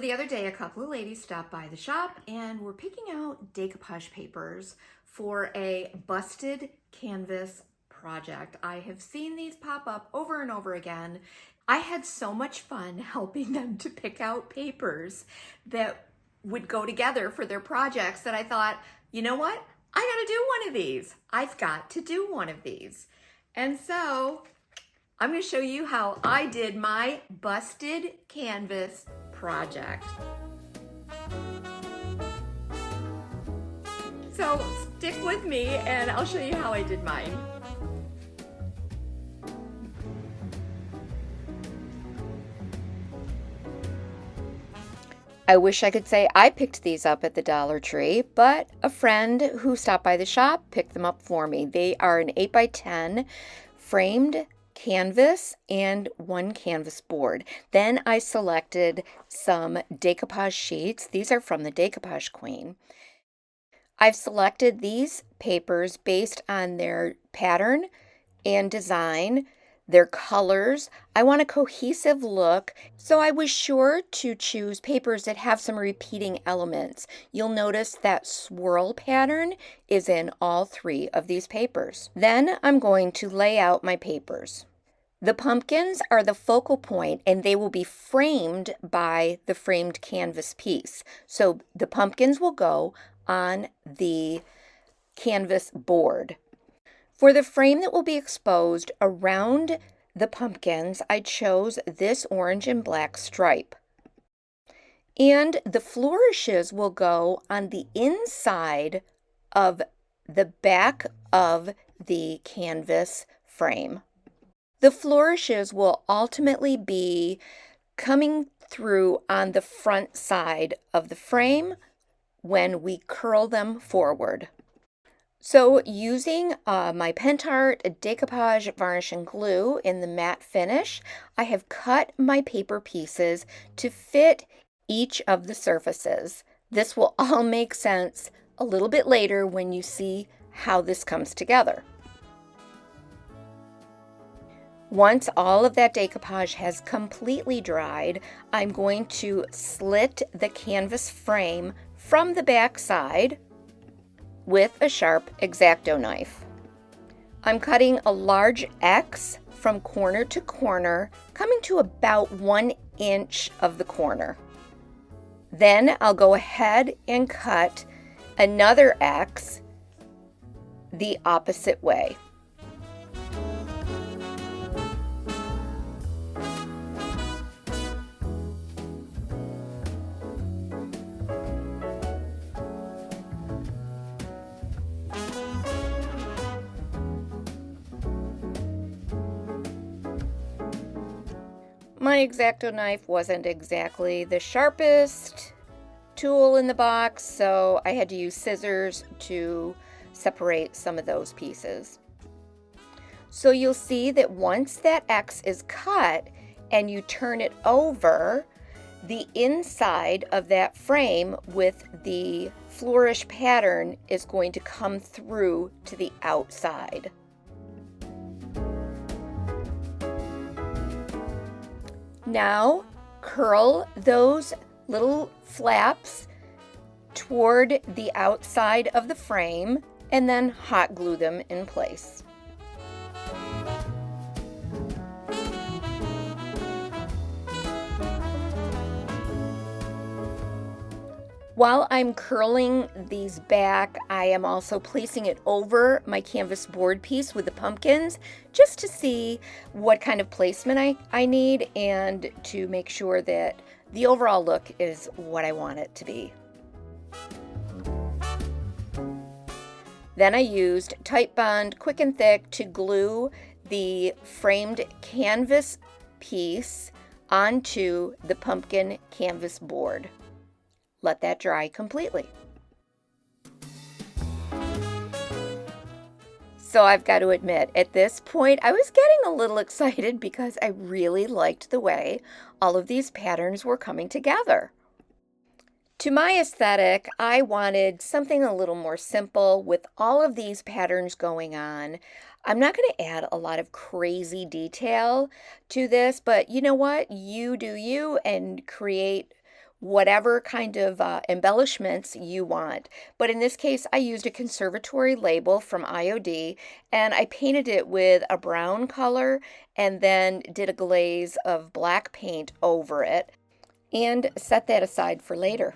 The other day, a couple of ladies stopped by the shop and were picking out decoupage papers for a busted canvas project. I have seen these pop up over and over again. I had so much fun helping them to pick out papers that would go together for their projects that I thought, you know what? I gotta do one of these. I've got to do one of these. And so I'm gonna show you how I did my busted canvas project. So stick with me and I'll show you how I did mine. I wish I could say I picked these up at the Dollar Tree, but a friend who stopped by the shop picked them up for me. They are an 8x10 framed canvas and one canvas board. Then I selected some decoupage sheets. These are from the Decoupage Queen. I've selected these papers based on their pattern and design, their colors. I want a cohesive look, so I was sure to choose papers that have some repeating elements. You'll notice that swirl pattern is in all three of these papers. Then I'm going to lay out my papers. The pumpkins are the focal point and they will be framed by the framed canvas piece. So the pumpkins will go on the canvas board. For the frame that will be exposed around the pumpkins, I chose this orange and black stripe. And the flourishes will go on the inside of the back of the canvas frame. The flourishes will ultimately be coming through on the front side of the frame when we curl them forward. So using my PENTART decoupage varnish and glue in the matte finish, I have cut my paper pieces to fit each of the surfaces. This will all make sense a little bit later when you see how this comes together. Once all of that decoupage has completely dried, I'm going to slit the canvas frame from the back side with a sharp X-Acto knife. I'm cutting a large X from corner to corner, coming to about 1 inch of the corner. Then I'll go ahead and cut another X the opposite way. My X-Acto knife wasn't exactly the sharpest tool in the box, so I had to use scissors to separate some of those pieces. So you'll see that once that X is cut and you turn it over, the inside of that frame with the flourish pattern is going to come through to the outside. Now curl those little flaps toward the outside of the frame and then hot glue them in place. While I'm curling these back, I am also placing it over my canvas board piece with the pumpkins just to see what kind of placement I need and to make sure that the overall look is what I want it to be. Then I used Titebond Quick and Thick to glue the framed canvas piece onto the pumpkin canvas board. Let that dry completely. So I've got to admit, at this point, I was getting a little excited because I really liked the way all of these patterns were coming together. To my aesthetic, I wanted something a little more simple with all of these patterns going on. I'm not going to add a lot of crazy detail to this, but you know what? You do you and create whatever kind of embellishments you want. But in this case, I used a conservatory label from IOD, and I painted it with a brown color and then did a glaze of black paint over it and set that aside for later.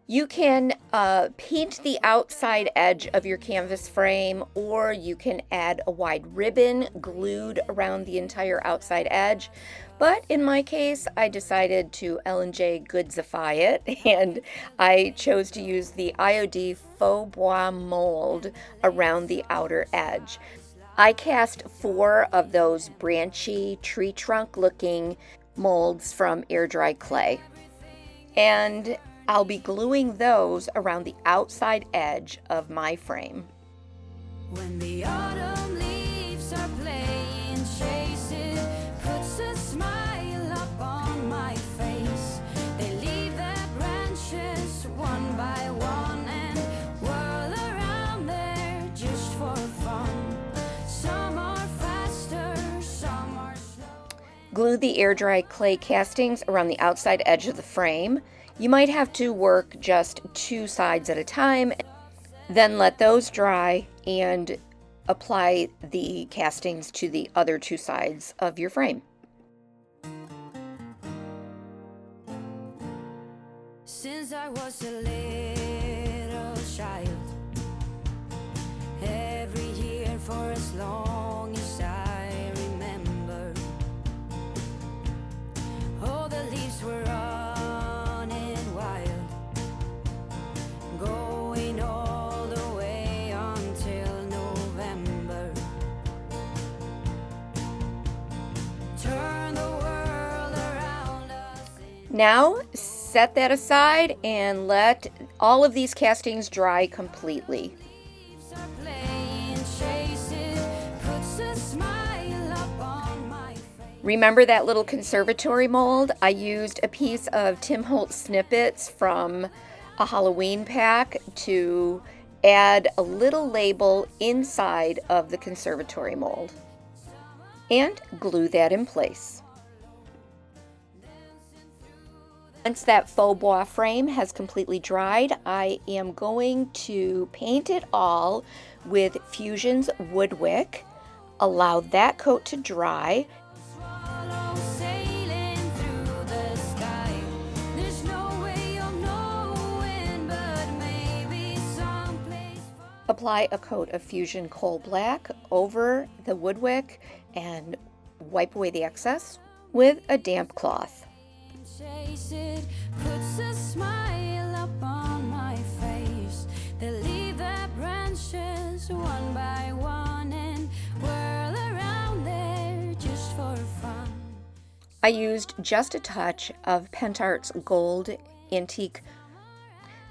You can paint the outside edge of your canvas frame, or you can add a wide ribbon glued around the entire outside edge. But in my case, I decided to L&J Goodsify it, and I chose to use the IOD Faux Bois mold around the outer edge. I cast 4 of those branchy tree trunk looking molds from air dry clay. And I'll be gluing those around the outside edge of my frame. When the autumn leaves are playing chase it, puts a smile up on my face. They leave their branches one by one and whirl around there just for fun. Some are faster, some are slow. Glue the air dry clay castings around the outside edge of the frame. You might have to work just 2 sides at a time, then let those dry and apply the castings to the other 2 sides of your frame. Since I was a little child, every year for as long as I remember, all the leaves were running wild, going all the way until November. Turn the world around us. Now, set that aside and let all of these castings dry completely. Leaves are playing chase it, puts a smile up on my face. Remember that little conservatory mold? I used a piece of Tim Holtz snippets from a Halloween pack to add a little label inside of the conservatory mold and glue that in place. Once that faux bois frame has completely dried, I am going to paint it all with Fusion's Woodwick. Allow that coat to dry. Swallow sailing through the sky. There's no way of knowing, but maybe someplace far. Apply a coat of Fusion Coal Black over the Woodwick and wipe away the excess with a damp cloth. Chase it, puts a smile up on my face. They leave their branches one by one and whirl around there just for fun. I used just a touch of PENTART's gold antique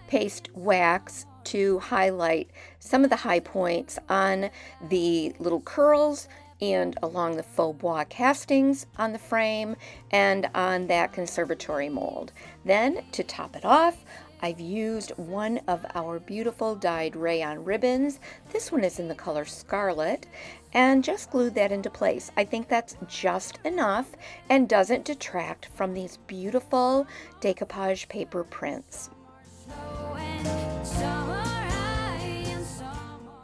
paste wax to highlight some of the high points on the little curls and along the faux bois castings on the frame and on that conservatory mold. Then, to top it off, I've used one of our beautiful dyed rayon ribbons. This one is in the color Scarlet, and just glued that into place. I think that's just enough and doesn't detract from these beautiful decoupage paper prints.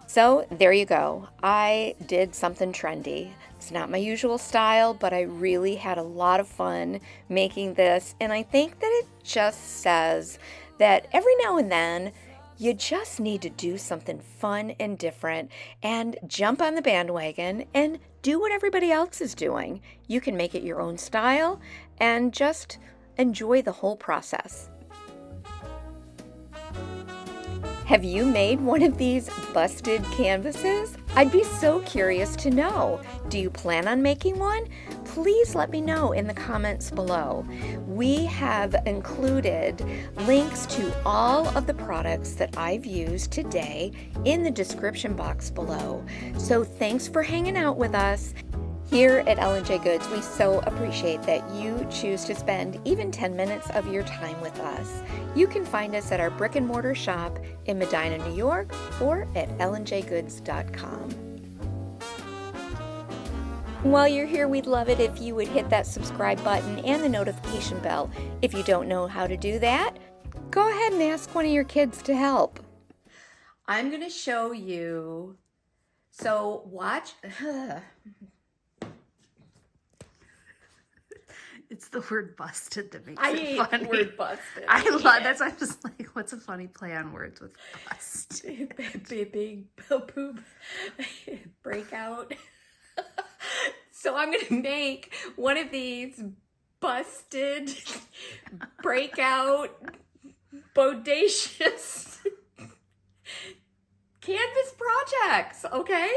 So there you go. I did something trendy. It's not my usual style, but I really had a lot of fun making this, and I think that it just says that every now and then you just need to do something fun and different and jump on the bandwagon and do what everybody else is doing. You can make it your own style and just enjoy the whole process. Have you made one of these busted canvases? I'd be so curious to know. Do you plan on making one? Please let me know in the comments below. We have included links to all of the products that I've used today in the description box below. So thanks for hanging out with us. Here at L&J Goods, we so appreciate that you choose to spend even 10 minutes of your time with us. You can find us at our brick and mortar shop in Medina, New York, or at lnjgoods.com. While you're here, we'd love it if you would hit that subscribe button and the notification bell. If you don't know how to do that, go ahead and ask one of your kids to help. I'm going to show you, so watch. It's the word busted that makes I it hate funny. the word busted. I love that's why I'm just like, what's a funny play on words with bust? Big poop breakout. So I'm gonna make one of these busted breakout bodacious canvas projects, okay?